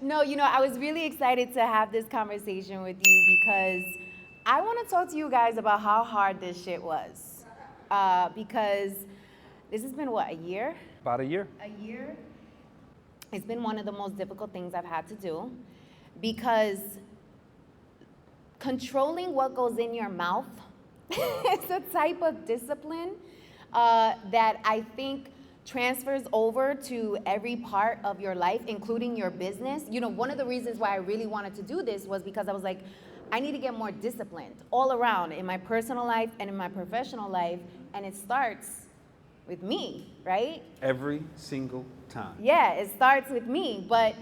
No, I was really excited to have this conversation with you because I want to talk to you guys about how hard this shit was. Because this has been, what, a year? About a year. A year. It's been one of the most difficult things I've had to do because controlling what goes in your mouth is a type of discipline that I think transfers over to every part of your life, including your business. One of the reasons why I really wanted to do this was because I was like, I need to get more disciplined all around in my personal life and in my professional life, and it starts with me, right? Every single time. Yeah, it starts with me, but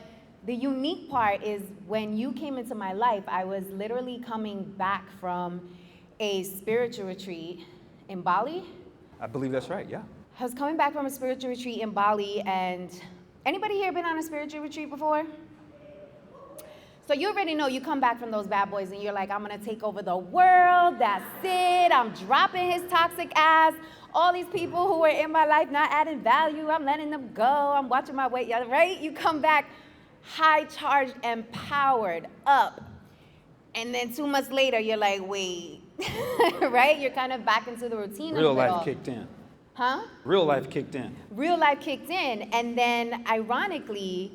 the unique part is when you came into my life, I was literally coming back from a spiritual retreat in Bali. I believe that's right, yeah. I was coming back from a spiritual retreat in Bali, and anybody here been on a spiritual retreat before? So you already know you come back from those bad boys and you're like, I'm gonna take over the world, that's it, I'm dropping his toxic ass. All these people who were in my life not adding value, I'm letting them go, I'm watching my weight, right? You come back high charged, empowered, up. And then 2 months later, you're like, wait, right? You're kind of back into the routine Real of it all. life kicked in. Huh? Real life kicked in. Real life kicked in. And then, ironically,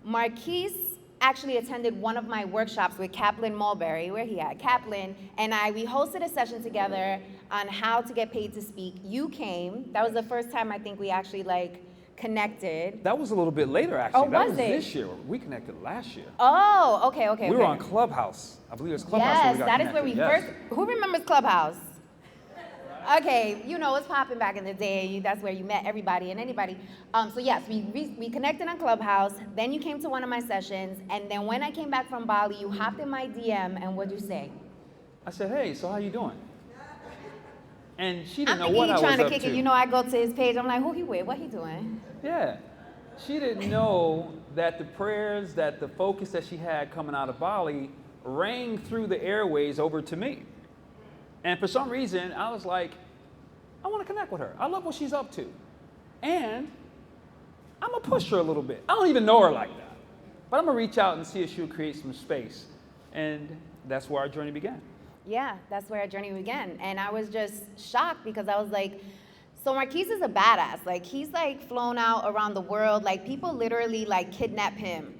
Marquese actually attended one of my workshops with Kaplan Mulberry, where he at, Kaplan, and we hosted a session together on how to get paid to speak. You came. That was the first time I think we actually connected. That was a little bit later, actually. Oh, that was was it? this year. We connected last year. Oh, okay. We were on Clubhouse. I believe it was Clubhouse where Yes, we got that is where we connected. first. Who remembers Clubhouse? Okay, it's popping back in the day. That's where you met everybody and anybody. So yes, we connected on Clubhouse. Then you came to one of my sessions, and then when I came back from Bali, you hopped in my DM, and what'd you say? I said, hey, so how you doing? And she didn't know I'm what I was trying to up kick to. it. I go to his page. I'm like, who he with? What he doing? Yeah. She didn't know that the prayers, that the focus that she had coming out of Bali rang through the airways over to me. And for some reason, I was like, I want to connect with her. I love what she's up to. And I'm going to push her a little bit. I don't even know her like that. But I'm going to reach out and see if she'll create some space. And that's where our journey began. Yeah, that's where our journey began. And I was just shocked because I was like, so Marquese is a badass. He's flown out around the world. People literally kidnap him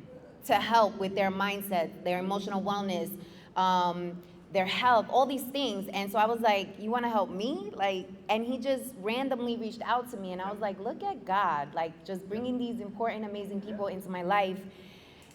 to help with their mindset, their emotional wellness, their health, all these things. And so I was like, you want to help me? And he just randomly reached out to me. And I was like, look at God, just bringing these important, amazing people into my life.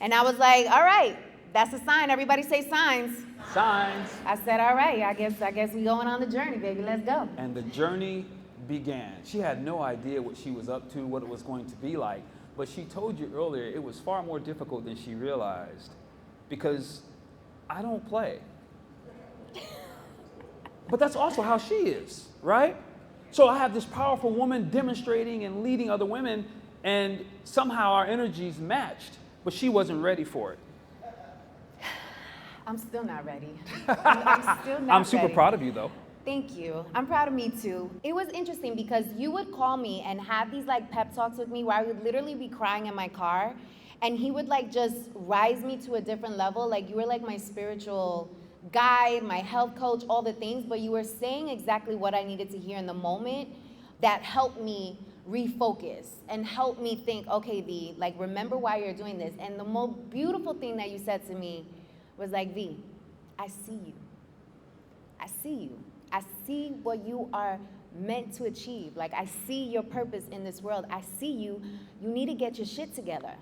And I was like, all right, that's a sign. Everybody say signs. Signs. I said, all right, I guess we going on the journey, baby. Let's go. And the journey began. She had no idea what she was up to, what it was going to be like. But she told you earlier it was far more difficult than she realized because I don't play. But that's also how she is, right? So I have this powerful woman demonstrating and leading other women, and somehow our energies matched, but she wasn't ready for it. I'm still not ready. I'm still not I'm super ready. proud of you, though. Thank you. I'm proud of me, too. It was interesting because you would call me and have these pep talks with me where I would literally be crying in my car, and he would just rise me to a different level. You were my spiritual guide, my health coach, all the things, but you were saying exactly what I needed to hear in the moment that helped me refocus and helped me think, okay, V, remember why you're doing this. And the most beautiful thing that you said to me was V, I see you. I see you. I see what you are meant to achieve. I see your purpose in this world. I see you. You need to get your shit together.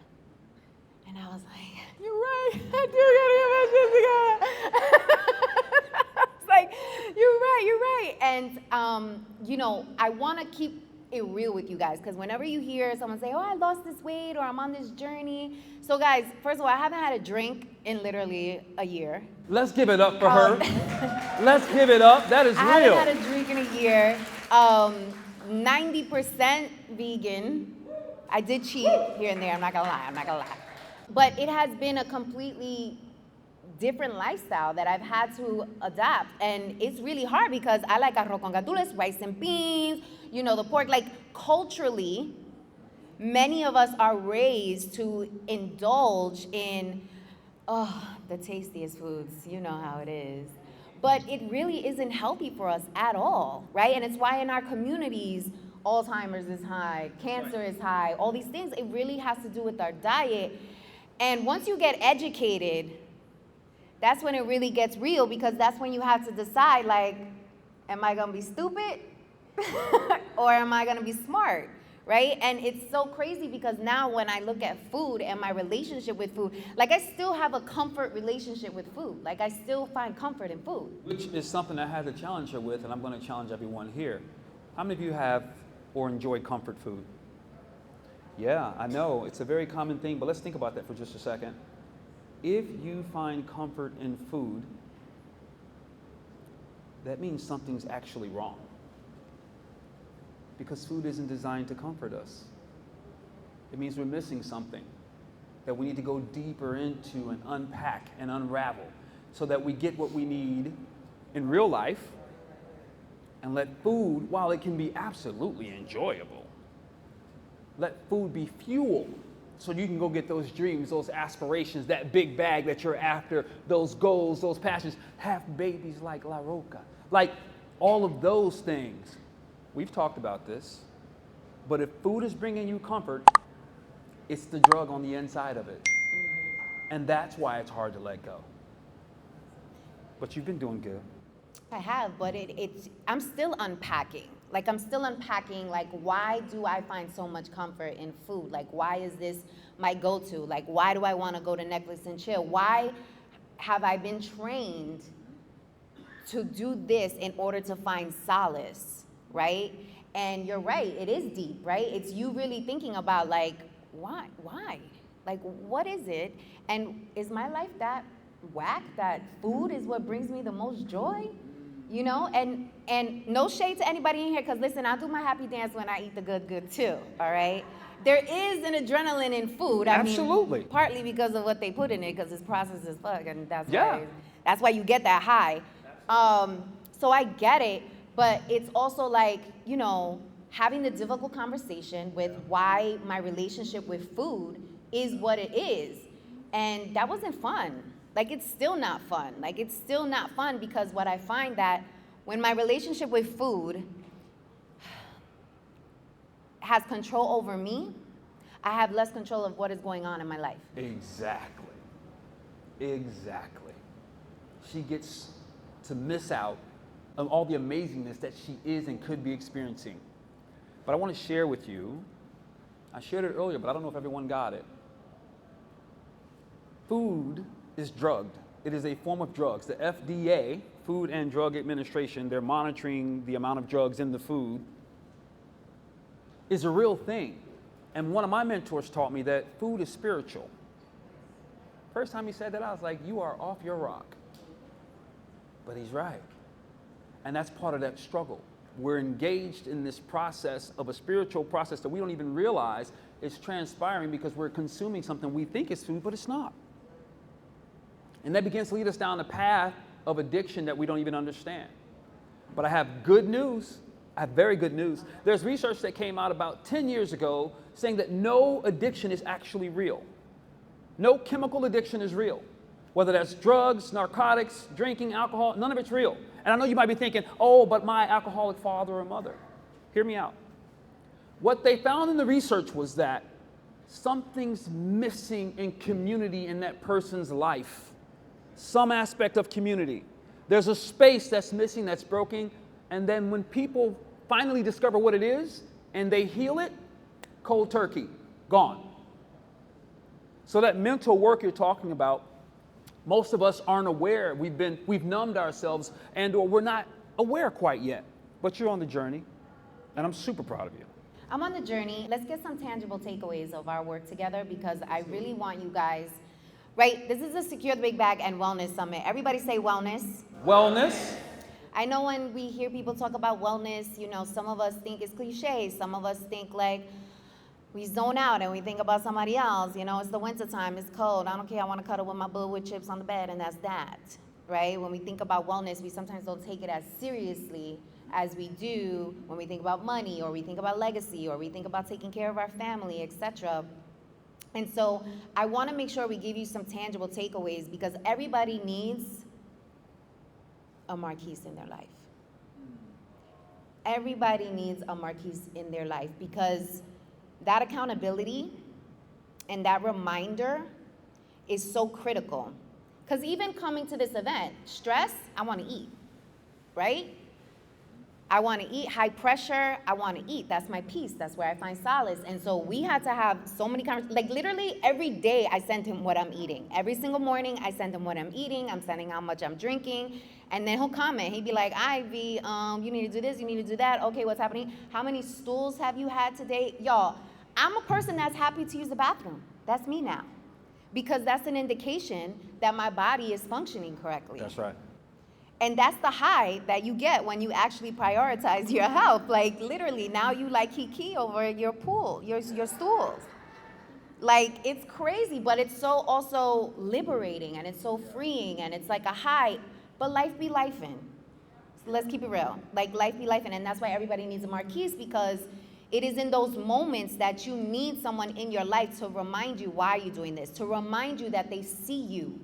And I was like, you're right. I do gotta get my shit together. It's you're right. And, I want to keep it real with you guys because whenever you hear someone say, oh, I lost this weight or I'm on this journey. So, guys, first of all, I haven't had a drink in literally a year. Let's give it up for her. Let's give it up. That is real. I haven't had a drink in a year. 90% vegan. I did cheat here and there. I'm not gonna lie. But it has been a completely different lifestyle that I've had to adapt. And it's really hard because I like arroz con gandules, rice and beans, the pork. Culturally, many of us are raised to indulge in, oh, the tastiest foods. You know how it is. But it really isn't healthy for us at all, right? And it's why in our communities, Alzheimer's is high, cancer is high, all these things. It really has to do with our diet. And once you get educated, that's when it really gets real, because that's when you have to decide, like, am I gonna be stupid or am I gonna be smart, right? And it's so crazy because now when I look at food and my relationship with food, like I still have a comfort relationship with food. Like I still find comfort in food. Which is something I had to challenge her with, and I'm going to challenge everyone here. How many of you have or enjoy comfort food? Yeah, I know, it's a very common thing, but let's think about that for just a second. If you find comfort in food, that means something's actually wrong. Because food isn't designed to comfort us. It means we're missing something that we need to go deeper into and unpack and unravel so that we get what we need in real life, and let food, while it can be absolutely enjoyable, let food be fuel so you can go get those dreams, those aspirations, that big bag that you're after, those goals, those passions, have babies like La Roca, like all of those things. We've talked about this, but if food is bringing you comfort, it's the drug on the inside of it. And that's why it's hard to let go. But you've been doing good. I have, but I'm still unpacking. Like I'm still unpacking, like why do I find so much comfort in food? Like why is this my go-to? Like why do I want to go to Netflix and chill? Why have I been trained to do this in order to find solace, right? And you're right, it is deep, right? It's you really thinking about like, why? Like what is it? And is my life that whack that food is what brings me the most joy? You know, and no shade to anybody in here, because listen, I do my happy dance when I eat the good too, all right? There is an adrenaline in food. Absolutely. I mean, partly because of what they put in it, because it's processed as fuck, and Yeah. that's why you get that high. So I get it, but it's also like, you know, having the difficult conversation with why my relationship with food is what it is. And that wasn't fun. Like, it's still not fun. Like, it's still not fun because what I find that when my relationship with food has control over me, I have less control of what is going on in my life. Exactly. She gets to miss out on all the amazingness that she is and could be experiencing. But I want to share with you, I shared it earlier, but I don't know if everyone got it. Food is drugged. It is a form of drugs. The FDA, Food and Drug Administration, they're monitoring the amount of drugs in the food, is a real thing. And one of my mentors taught me that food is spiritual. First time he said that, I was like, you are off your rock. But he's right. And that's part of that struggle. We're engaged in this process of a spiritual process that we don't even realize is transpiring because we're consuming something we think is food, but it's not. And that begins to lead us down a path of addiction that we don't even understand. But I have good news. I have very good news. There's research that came out about 10 years ago saying that no addiction is actually real. No chemical addiction is real. Whether that's drugs, narcotics, drinking, alcohol, none of it's real. And I know you might be thinking, oh, but my alcoholic father or mother. Hear me out. What they found in the research was that something's missing in community in that person's life. Some aspect of community. There's a space that's missing, that's broken, and then when people finally discover what it is and they heal it, cold turkey, gone. So that mental work you're talking about, most of us aren't aware. We've numbed ourselves, and or we're not aware quite yet. But you're on the journey, and I'm super proud of you. I'm on the journey. Let's get some tangible takeaways of our work together, because I really want you guys. Right, this is the Secure the Big Bag and Wellness Summit. Everybody say wellness. Wellness. I know when we hear people talk about wellness, you know, some of us think it's cliche. Some of us think like we zone out and we think about somebody else. You know, it's the winter time, it's cold. I don't care, I want to cuddle with my boo with chips on the bed, and that's that. Right? When we think about wellness, we sometimes don't take it as seriously as we do when we think about money, or we think about legacy, or we think about taking care of our family, etc. And so I want to make sure we give you some tangible takeaways, because everybody needs a Marquese in their life. Everybody needs a Marquese in their life, because that accountability and that reminder is so critical. Because even coming to this event, stress, I want to eat, right? I want to eat. High pressure, I want to eat. That's my peace. That's where I find solace. And so we had to have so many conversations. Like literally every day I send him what I'm eating. Every single morning I send him what I'm eating. I'm sending how much I'm drinking. And then he'll comment. He'd be like, Ivy, you need to do this, you need to do that. Okay, what's happening? How many stools have you had today? Y'all, I'm a person that's happy to use the bathroom. That's me now. Because that's an indication that my body is functioning correctly. That's right. And that's the high that you get when you actually prioritize your health. Like literally, now you like kiki over your pool, your stools. Like it's crazy, but it's so also liberating, and it's so freeing, and it's like a high. But life be lifing. So let's keep it real. Like life be lifing, and that's why everybody needs a Marquese, because it is in those moments that you need someone in your life to remind you why you're doing this, to remind you that they see you,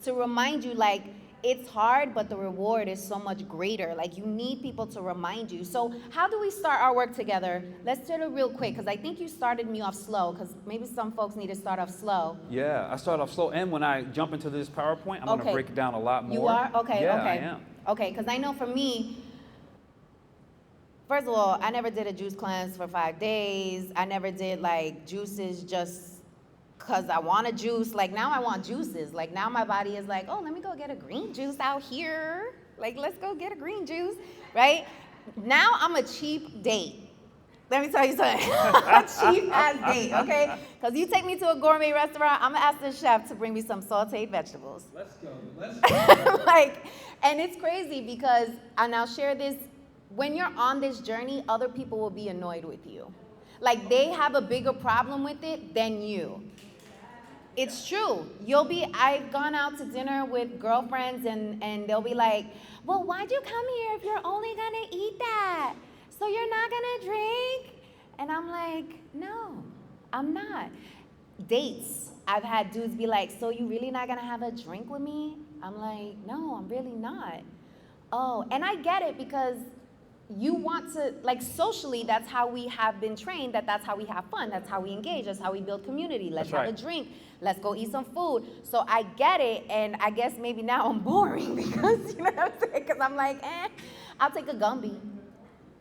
to remind you like it's hard, but the reward is so much greater. Like you need people to remind you. So how do we start our work together? Let's do it real quick, because I think you started me off slow, because maybe some folks need to start off slow. Yeah, I start off slow, and when I jump into this PowerPoint, I'm going to break it down a lot more. You are? Okay, yeah, okay. I am. Okay, because I know for me, first of all, I never did a juice cleanse for 5 days. I never did like juices just because I want a juice. Like now I want juices. Like now my body is like, oh, let me go get a green juice out here. Like let's go get a green juice, right? Now I'm a cheap date. Let me tell you something. A cheap ass date, okay? Because you take me to a gourmet restaurant, I'm gonna ask the chef to bring me some sauteed vegetables. Let's go. Like, and it's crazy because, and I'll share this, when you're on this journey, other people will be annoyed with you. Like they have a bigger problem with it than you. It's true. I've gone out to dinner with girlfriends and they'll be like, well, why'd you come here if you're only gonna eat that? So you're not gonna drink? And I'm like, no, I'm not. Dates, I've had dudes be like, so you really not gonna have a drink with me? I'm like, no, I'm really not. Oh, and I get it, because you want to, like socially, that's how we have been trained, that's how we have fun, that's how we engage, that's how we build community. Let's have a drink, let's go eat some food. So I get it, and I guess maybe now I'm boring because, you know what I'm saying? Because I'm like, I'll take a Gumby.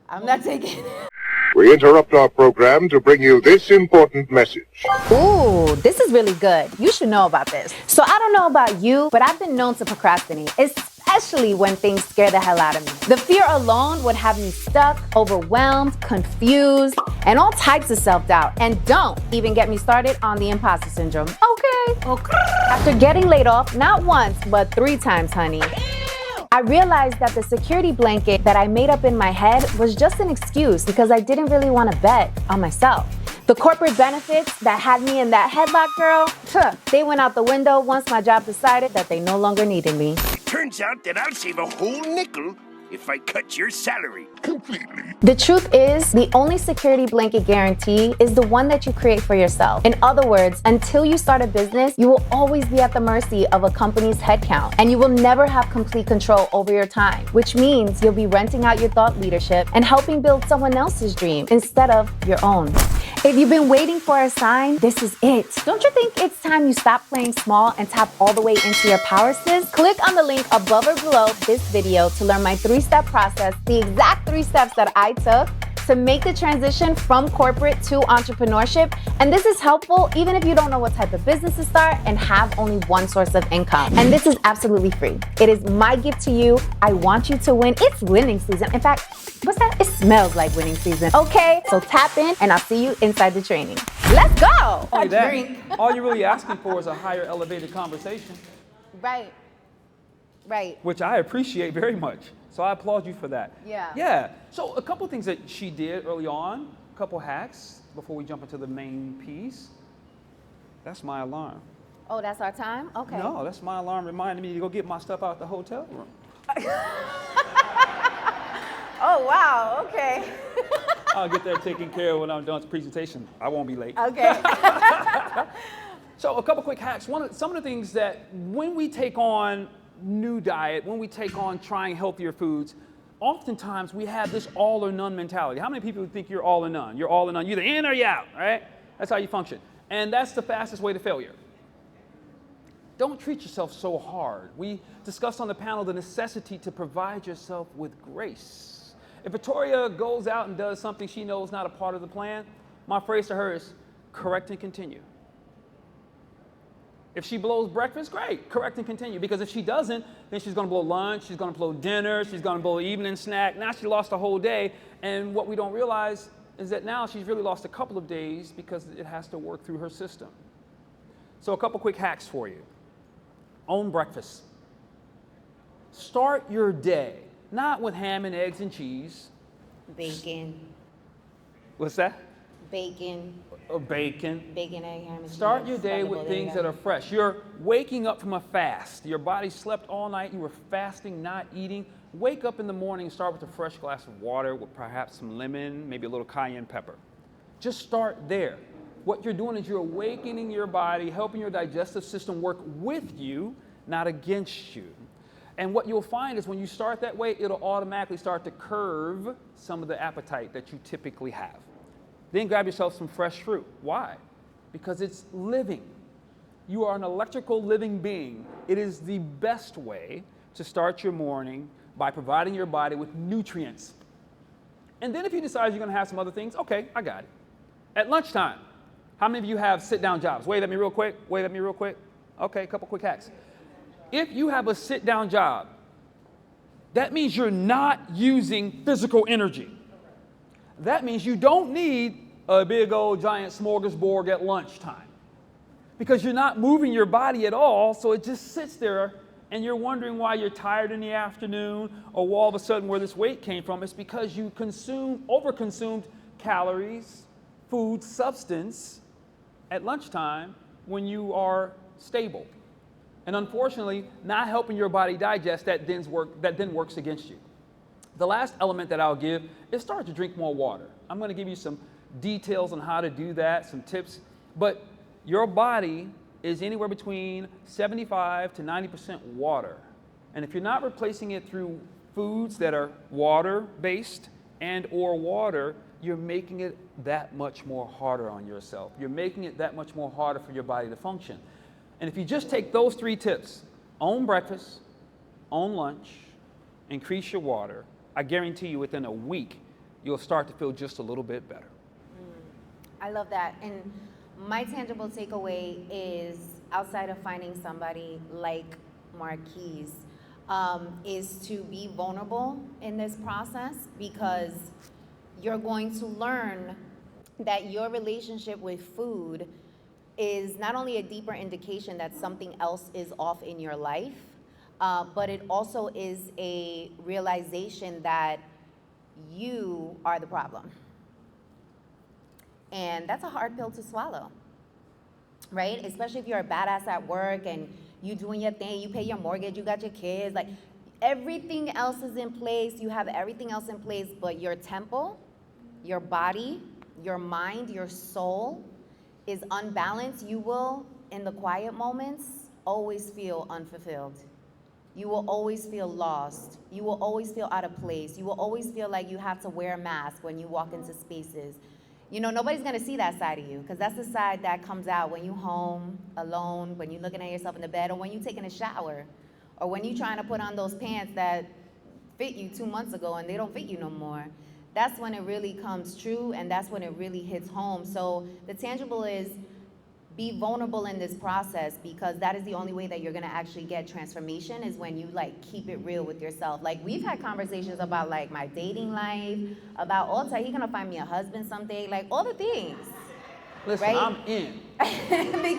I'm not taking it. We interrupt our program to bring you this important message. Ooh, this is really good. You should know about this. So I don't know about you, but I've been known to procrastinate, especially when things scare the hell out of me. The fear alone would have me stuck, overwhelmed, confused, and all types of self-doubt. And don't even get me started on the imposter syndrome. Okay. After getting laid off, not once, but 3 times, honey, I realized that the security blanket that I made up in my head was just an excuse because I didn't really want to bet on myself. The corporate benefits that had me in that headlock, girl, they went out the window once my job decided that they no longer needed me. Turns out that I'll save a whole nickel if I cut your salary completely. The truth is, the only security blanket guarantee is the one that you create for yourself. In other words, until you start a business, you will always be at the mercy of a company's headcount, and you will never have complete control over your time, which means you'll be renting out your thought leadership and helping build someone else's dream instead of your own. If you've been waiting for a sign, this is it. Don't you think it's time you stop playing small and tap all the way into your power, sis? Click on the link above or below this video to learn my 3-step process, the exact 3 steps that I took to make the transition from corporate to entrepreneurship. And this is helpful even if you don't know what type of business to start and have only one source of income. And this is absolutely free. It is my gift to you. I want you to win. It's winning season. In fact, what's that? It smells like winning season. Okay, so tap in and I'll see you inside the training. Let's go. Only that, all you're really asking for is a higher elevated conversation. Right. Right. Which I appreciate very much. So I applaud you for that. Yeah. Yeah. So a couple things that she did early on, a couple hacks before we jump into the main piece. That's my alarm. Oh, that's our time? Okay. No, that's my alarm reminding me to go get my stuff out the hotel room. Oh, wow, okay. I'll get that taken care of when I'm done with the presentation. I won't be late. Okay. So a couple quick hacks. Some of the things that when we take on new diet, when we take on trying healthier foods, oftentimes we have this all or none mentality. How many people think you're all or none? You're all or none. You're either in or you're out, right? That's how you function. And that's the fastest way to failure. Don't treat yourself so hard. We discussed on the panel the necessity to provide yourself with grace. If Victoria goes out and does something she knows is not a part of the plan, my phrase to her is correct and continue. If she blows breakfast, great, correct and continue. Because if she doesn't, then she's going to blow lunch, she's going to blow dinner, she's going to blow evening snack. Now she lost a whole day. And what we don't realize is that now she's really lost a couple of days because it has to work through her system. So a couple quick hacks for you. Own breakfast. Start your day, not with ham and eggs and cheese. Bacon. What's that? Bacon. Bacon. Bacon, egg, ham, and cheese. Start your day with There you things go. that are fresh. You're waking up from a fast. Your body slept all night. You were fasting, not eating. Wake up in the morning and start with a fresh glass of water with perhaps some lemon, maybe a little cayenne pepper. Just start there. What you're doing is you're awakening your body, helping your digestive system work with you, not against you. And what you'll find is when you start that way, it'll automatically start to curb some of the appetite that you typically have. Then grab yourself some fresh fruit. Why? Because it's living. You are an electrical living being. It is the best way to start your morning by providing your body with nutrients. And then if you decide you're going to have some other things, okay, I got it. At lunchtime, how many of you have sit-down jobs? Wave at me real quick. Wave at me real quick. Okay, a couple quick hacks. If you have a sit-down job, that means you're not using physical energy. That means you don't need a big old giant smorgasbord at lunchtime because you're not moving your body at all, so it just sits there and you're wondering why you're tired in the afternoon or all of a sudden where this weight came from. It's because you overconsumed calories, food, substance at lunchtime when you are stable. And unfortunately, not helping your body digest, that then works against you. The last element that I'll give is start to drink more water. I'm going to give you some details on how to do that, some tips. But your body is anywhere between 75 to 90% water. And if you're not replacing it through foods that are water-based and or water, you're making it that much more harder on yourself. You're making it that much more harder for your body to function. And if you just take those three tips, own breakfast, own lunch, increase your water, I guarantee you within a week, you'll start to feel just a little bit better. I love that. And my tangible takeaway is, outside of finding somebody like Marquese, is to be vulnerable in this process, because you're going to learn that your relationship with food is not only a deeper indication that something else is off in your life, but it also is a realization that you are the problem. And that's a hard pill to swallow, right? Especially if you're a badass at work and you doing your thing, you pay your mortgage, you got your kids, like everything else is in place, you have everything else in place, but your temple, your body, your mind, your soul is unbalanced. You will, in the quiet moments, always feel unfulfilled. You will always feel lost. You will always feel out of place. You will always feel like you have to wear a mask when you walk into spaces. You know, nobody's gonna see that side of you, because that's the side that comes out when you're home, alone, when you're looking at yourself in the bed, or when you're taking a shower, or when you're trying to put on those pants that fit you 2 months ago and they don't fit you no more. That's when it really comes true, and that's when it really hits home. So the tangible is, be vulnerable in this process, because that is the only way that you're gonna actually get transformation, is when you like keep it real with yourself. Like, we've had conversations about like my dating life, about Alta, he gonna find me a husband someday, like all the things. Listen, right? I'm in.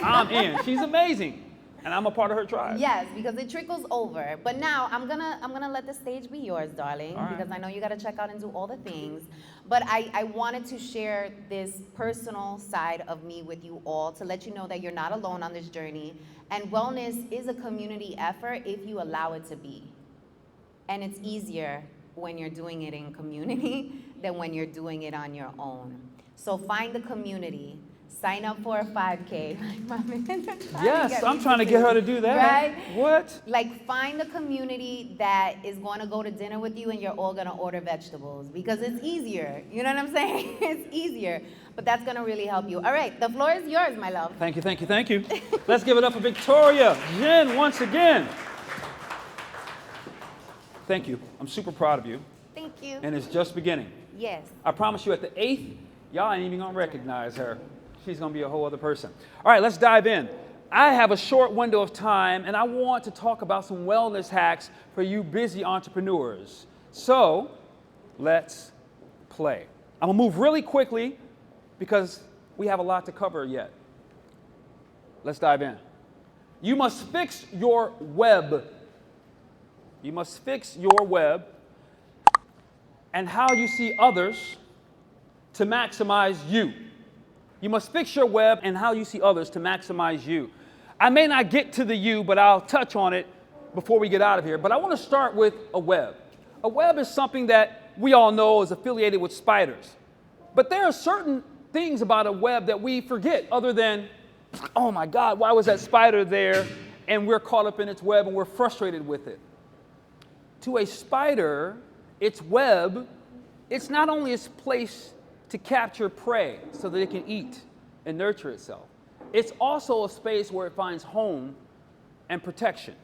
I'm in. She's amazing. And I'm a part of her tribe. Yes, because it trickles over. But now I'm gonna let the stage be yours, darling, All right. because I know you gotta check out and do all the things. But I wanted to share this personal side of me with you all, to let you know that you're not alone on this journey. And wellness is a community effort if you allow it to be. And it's easier when you're doing it in community than when you're doing it on your own. So find the community. Sign up for a 5K. Yes, I'm trying to get her to do that. Right? What? Like, find a community that is going to go to dinner with you and you're all going to order vegetables because it's easier. You know what I'm saying? It's easier. But that's going to really help you. All right, the floor is yours, my love. Thank you, thank you, thank you. Let's give it up for Victoria Jenn once again. Thank you. I'm super proud of you. Thank you. And it's just beginning. Yes. I promise you at the 8th, y'all ain't even going to recognize her. She's going to be a whole other person. All right, let's dive in. I have a short window of time, and I want to talk about some wellness hacks for you busy entrepreneurs. So let's play. I'm going to move really quickly because we have a lot to cover yet. Let's dive in. You must fix your web. You must fix your web and how you see others to maximize you. You must fix your web and how you see others to maximize you. I may not get to the you, but I'll touch on it before we get out of here. But I want to start with a web. A web is something that we all know is affiliated with spiders. But there are certain things about a web that we forget other than, oh my God, why was that spider there? And we're caught up in its web and we're frustrated with it. To a spider, its web, it's not only its place to capture prey so that it can eat and nurture itself. It's also a space where it finds home and protection.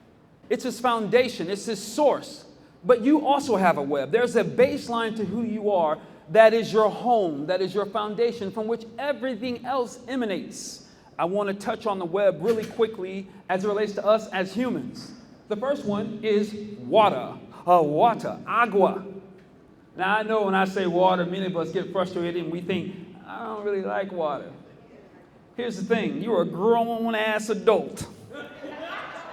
It's its foundation, it's its source. But you also have a web. There's a baseline to who you are that is your home, that is your foundation from which everything else emanates. I want to touch on the web really quickly as it relates to us as humans. The first one is water, agua. Now, I know when I say water, many of us get frustrated and we think, I don't really like water. Here's the thing, you're a grown-ass adult.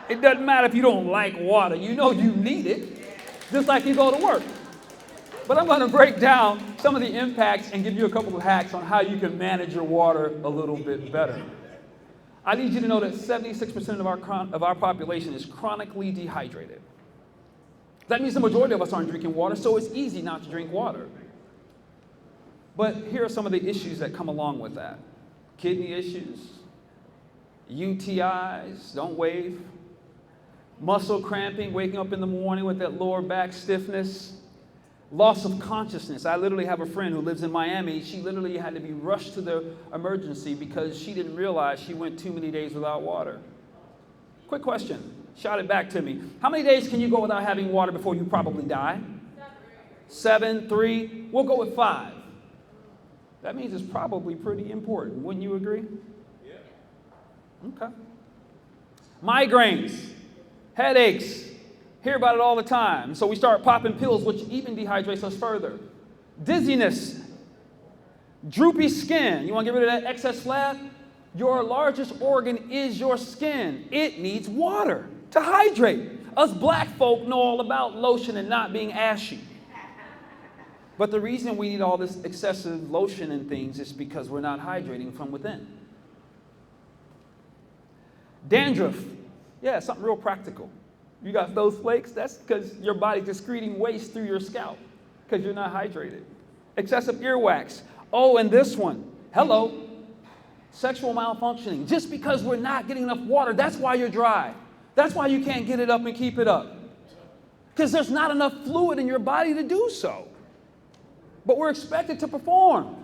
It doesn't matter if you don't like water. You know you need it, just like you go to work. But I'm going to break down some of the impacts and give you a couple of hacks on how you can manage your water a little bit better. I need you to know that 76% of our population is chronically dehydrated. That means the majority of us aren't drinking water, so it's easy not to drink water. But here are some of the issues that come along with that. Kidney issues, UTIs, don't wave, muscle cramping, waking up in the morning with that lower back stiffness, loss of consciousness. I literally have a friend who lives in Miami. She literally had to be rushed to the emergency because she didn't realize she went too many days without water. Quick question. Shout it back to me. How many days can you go without having water before you probably die? 7, 3, we'll go with 5. That means it's probably pretty important. Wouldn't you agree? Yeah. Okay. Migraines, headaches, hear about it all the time. So we start popping pills, which even dehydrates us further. Dizziness, droopy skin. You want to get rid of that excess fat? Your largest organ is your skin. It needs water to hydrate. Us black folk know all about lotion and not being ashy. But the reason we need all this excessive lotion and things is because we're not hydrating from within. Dandruff. Yeah, something real practical. You got those flakes, that's because your body's excreting waste through your scalp because you're not hydrated. Excessive earwax. Oh, and this one. Hello. Sexual malfunctioning. Just because we're not getting enough water, that's why you're dry. That's why you can't get it up and keep it up. Because there's not enough fluid in your body to do so. But we're expected to perform.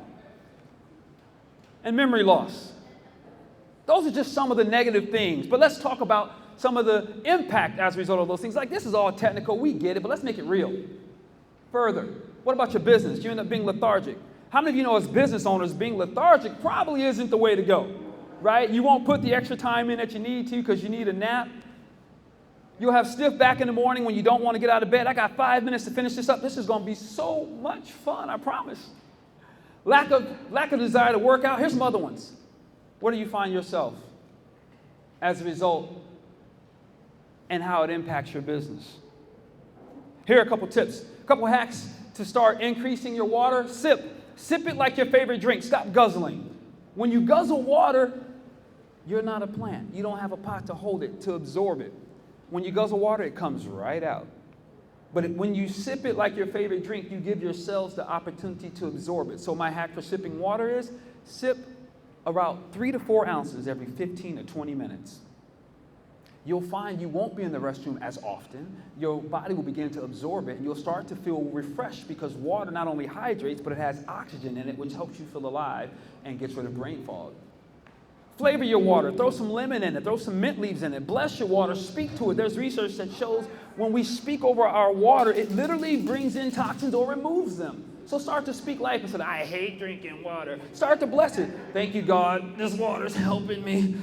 And memory loss. Those are just some of the negative things. But let's talk about some of the impact as a result of those things. Like, this is all technical, we get it, but let's make it real. Further, what about your business? You end up being lethargic. How many of you know as business owners, being lethargic probably isn't the way to go, right? You won't put the extra time in that you need to because you need a nap. You'll have stiff back in the morning when you don't want to get out of bed. I got 5 minutes to finish this up. This is going to be so much fun, I promise. Lack of desire to work out. Here's some other ones. Where do you find yourself as a result and how it impacts your business? Here are a couple tips, a couple hacks to start increasing your water. Sip it like your favorite drink. Stop guzzling. When you guzzle water, you're not a plant. You don't have a pot to hold it, to absorb it. When you guzzle water, it comes right out. But when you sip it like your favorite drink, you give your cells the opportunity to absorb it. So my hack for sipping water is sip about 3 to 4 ounces every 15 to 20 minutes. You'll find you won't be in the restroom as often. Your body will begin to absorb it, and you'll start to feel refreshed because water not only hydrates, but it has oxygen in it, which helps you feel alive and gets rid of brain fog. Flavor your water. Throw some lemon in it. Throw some mint leaves in it. Bless your water. Speak to it. There's research that shows when we speak over our water, it literally brings in toxins or removes them. So start to speak life and say, I hate drinking water. Start to bless it. Thank you, God. This water's helping me.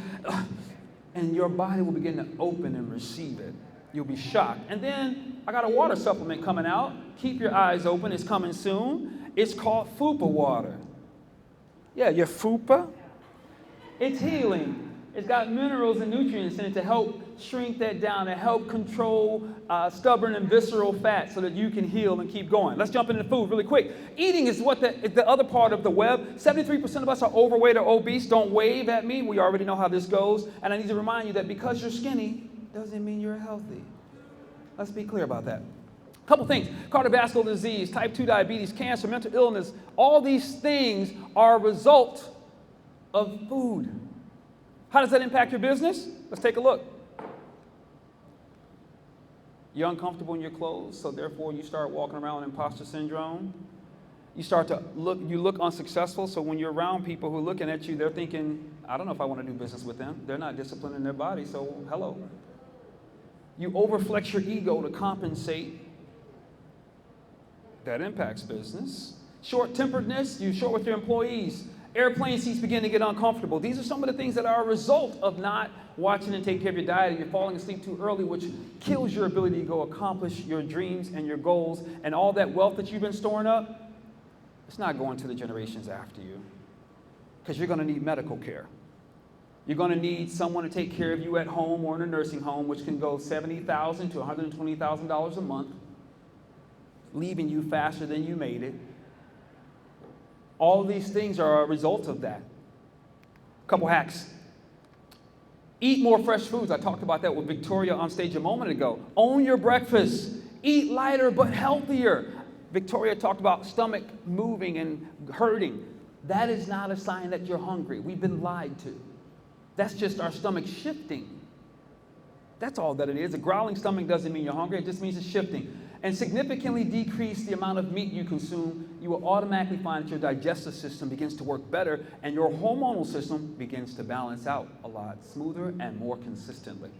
And your body will begin to open and receive it. You'll be shocked. And then I got a water supplement coming out. Keep your eyes open. It's coming soon. It's called Fupa water. Yeah, your Fupa. It's healing. It's got minerals and nutrients in it to help shrink that down, to help control stubborn and visceral fat so that you can heal and keep going. Let's jump into food really quick. Eating is what the other part of the web. 73% of us are overweight or obese. Don't wave at me. We already know how this goes. And I need to remind you that because you're skinny doesn't mean you're healthy. Let's be clear about that. A couple things. Cardiovascular disease, type 2 diabetes, cancer, mental illness. All these things are a result of food. How does that impact your business? Let's take a look. You're uncomfortable in your clothes, so therefore you start walking around with imposter syndrome. You start to look unsuccessful, so when you're around people who are looking at you, they're thinking, I don't know if I want to do business with them. They're not disciplined in their body, so hello. You overflex your ego to compensate. That impacts business. Short-temperedness, you're short with your employees. Airplane seats begin to get uncomfortable. These are some of the things that are a result of not watching and taking care of your diet, and you're falling asleep too early, which kills your ability to go accomplish your dreams and your goals, and all that wealth that you've been storing up, it's not going to the generations after you, because you're going to need medical care. You're going to need someone to take care of you at home or in a nursing home, which can go $70,000 to $120,000 a month, leaving you faster than you made it. All of these things are a result of that. A couple hacks. Eat more fresh foods. I talked about that with Victoria on stage a moment ago. Own your breakfast. Eat lighter but healthier. Victoria talked about stomach moving and hurting. That is not a sign that you're hungry. We've been lied to. That's just our stomach shifting. That's all that it is. A growling stomach doesn't mean you're hungry. It just means it's shifting. And significantly decrease the amount of meat you consume, you will automatically find that your digestive system begins to work better and your hormonal system begins to balance out a lot smoother and more consistently.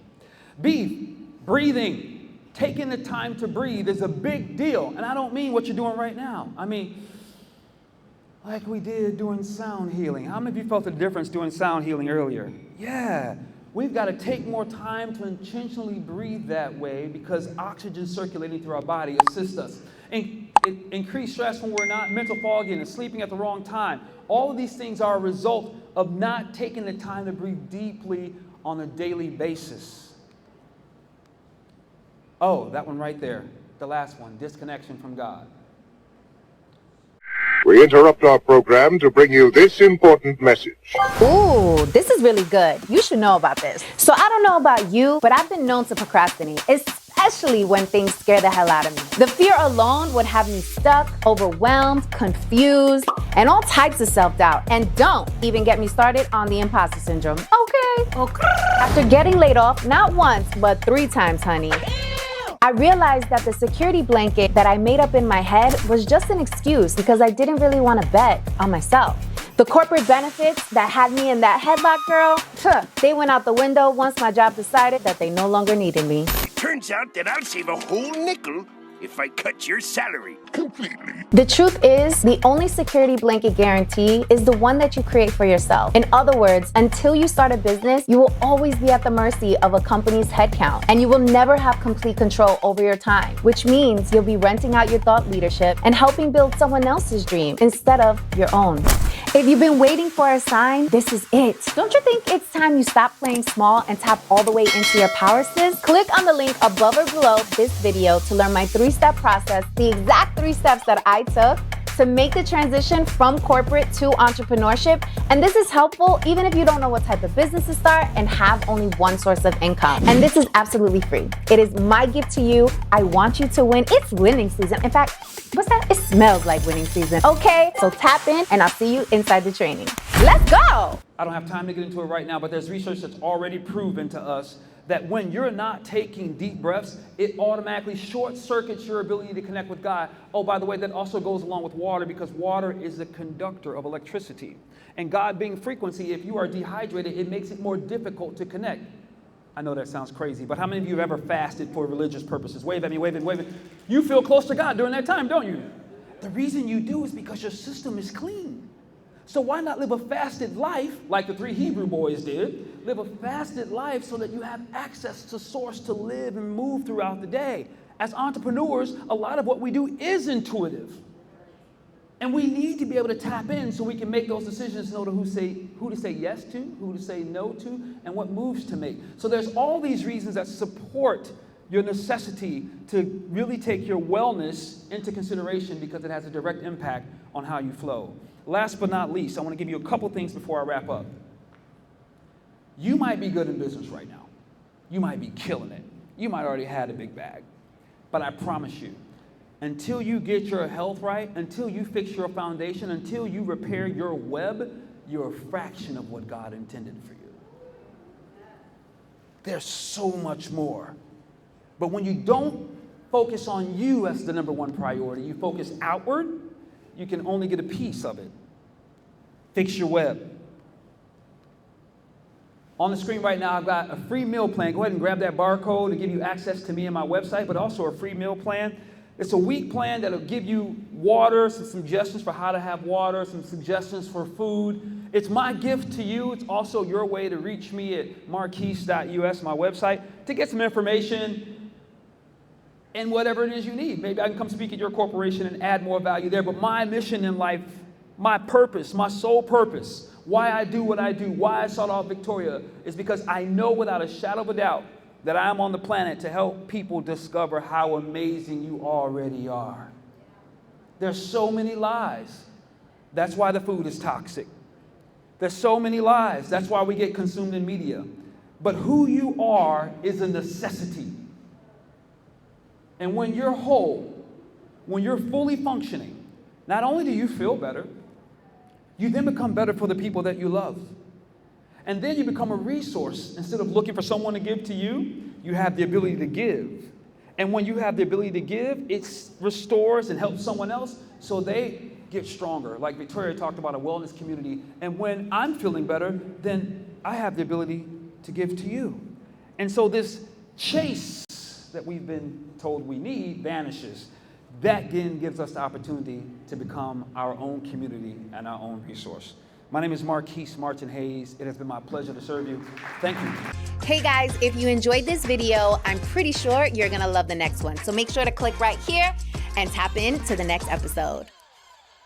B, breathing. Taking the time to breathe is a big deal. And I don't mean what you're doing right now. I mean, like we did doing sound healing. How many of you felt the difference doing sound healing earlier? Yeah. We've got to take more time to intentionally breathe that way because oxygen circulating through our body assists us. And it increases stress when we're not, mental fogging and sleeping at the wrong time. All of these things are a result of not taking the time to breathe deeply on a daily basis. Oh, that one right there, the last one, disconnection from God. We interrupt our program to bring you this important message. Ooh, this is really good. You should know about this. So I don't know about you, but I've been known to procrastinate, especially when things scare the hell out of me. The fear alone would have me stuck, overwhelmed, confused, and all types of self-doubt. And don't even get me started on the imposter syndrome. Okay. After getting laid off, not once, but 3 times, honey, I realized that the security blanket that I made up in my head was just an excuse because I didn't really want to bet on myself. The corporate benefits that had me in that headlock, girl, they went out the window once my job decided that they no longer needed me. Turns out that I'll save a whole nickel if I cut your salary completely. The truth is, the only security blanket guarantee is the one that you create for yourself. In other words, until you start a business, you will always be at the mercy of a company's headcount, and you will never have complete control over your time, which means you'll be renting out your thought leadership and helping build someone else's dream instead of your own. If you've been waiting for a sign, this is it. Don't you think it's time you stop playing small and tap all the way into your power, sis? Click on the link above or below this video to learn my 3-step process, the exact 3 steps that I took to make the transition from corporate to entrepreneurship. And this is helpful even if you don't know what type of business to start and have only one source of income. And this is absolutely free. It is my gift to you. I want you to win. It's winning season. In fact, what's that? It smells like winning season. Okay, so tap in and I'll see you inside the training. Let's go! I don't have time to get into it right now, but there's research that's already proven to us that when you're not taking deep breaths, it automatically short circuits your ability to connect with God. Oh, by the way, that also goes along with water because water is a conductor of electricity. And God being frequency, if you are dehydrated, it makes it more difficult to connect. I know that sounds crazy, but how many of you have ever fasted for religious purposes? Wave at me, wave at me, wave at me. You feel close to God during that time, don't you? The reason you do is because your system is clean. So why not live a fasted life like the 3 Hebrew boys did? Live a fasted life so that you have access to source to live and move throughout the day. As entrepreneurs, a lot of what we do is intuitive. And we need to be able to tap in so we can make those decisions, know who to say yes to, who to say no to, and what moves to make. So there's all these reasons that support your necessity to really take your wellness into consideration because it has a direct impact on how you flow. Last but not least, I want to give you a couple things before I wrap up. You might be good in business right now. You might be killing it. You might already have a big bag. But I promise you, until you get your health right, until you fix your foundation, until you repair your web, you're a fraction of what God intended for you. There's so much more. But when you don't focus on you as the number one priority, you focus outward, you can only get a piece of it. Fix your web. On the screen right now, I've got a free meal plan. Go ahead and grab that barcode to give you access to me and my website, but also a free meal plan. It's a week plan that'll give you water, some suggestions for how to have water, some suggestions for food. It's my gift to you. It's also your way to reach me at marquese.us, my website, to get some information and whatever it is you need. Maybe I can come speak at your corporation and add more value there. But my mission in life, my purpose, my sole purpose, why I do what I do, why I sought out Victoria, is because I know without a shadow of a doubt that I am on the planet to help people discover how amazing you already are. There's so many lies. That's why the food is toxic. There's so many lies. That's why we get consumed in media. But who you are is a necessity. And when you're whole, when you're fully functioning, not only do you feel better, you then become better for the people that you love. And then you become a resource. Instead of looking for someone to give to you, you have the ability to give. And when you have the ability to give, it restores and helps someone else so they get stronger. Like Victoria talked about a wellness community. And when I'm feeling better, then I have the ability to give to you. And so this chase that we've been told we need vanishes. That again gives us the opportunity to become our own community and our own resource. My name is Marquese Martin-Hayes. It has been my pleasure to serve you. Thank you. Hey guys, if you enjoyed this video, I'm pretty sure you're gonna love the next one. So make sure to click right here and tap in to the next episode.